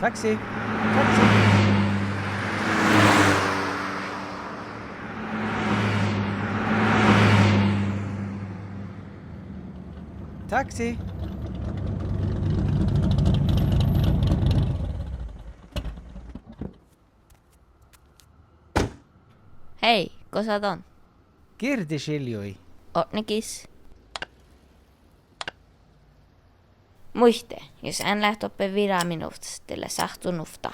Taxi! Taxi! Taxi! Hei, kus sa on? Kirti Shiljui. Otnikis. Muiste, jos en lähti oppe viraa minusta, teille sahtunufta.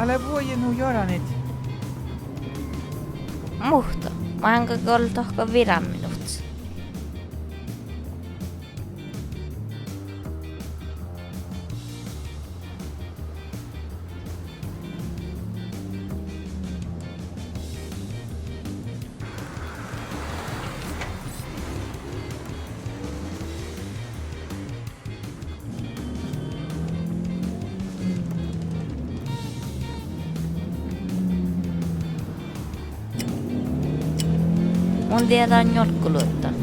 Älä voi nu göra nyt. Muhto, mä enkä olla tohko viran minusta. Mun tiedän jolkkuluittan.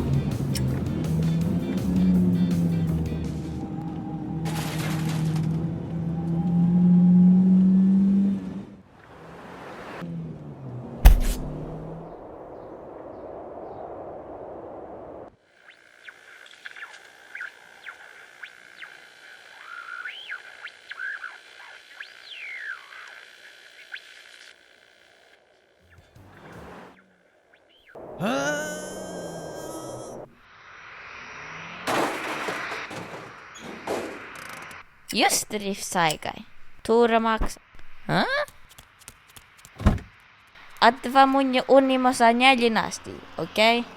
Just driftsaikai. Tuura maksa. Atte vaan mun jo unimosa jäljinasti, okei? Okay?